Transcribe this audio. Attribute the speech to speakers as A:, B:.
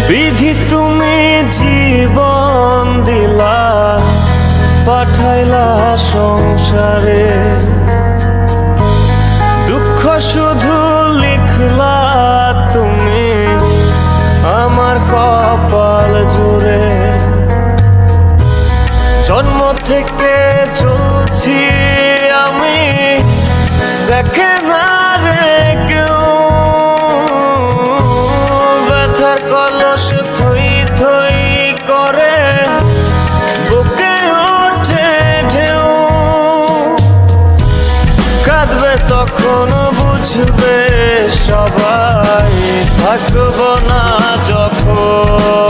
A: বিধি তুমি জীবন দিলা, পাঠাইলা সংসারে, দুঃখ শুধু লিখলা তুমি আমার কপাল জুড়ে। জন্ম থেকে চলছি আমি, দেখে না রে কেউ, ব্যথার কলস থই থই করে বুকে ওঠে ঢেউ। কাঁদবে তখন বুঝবে সবাই, থাকব না যখন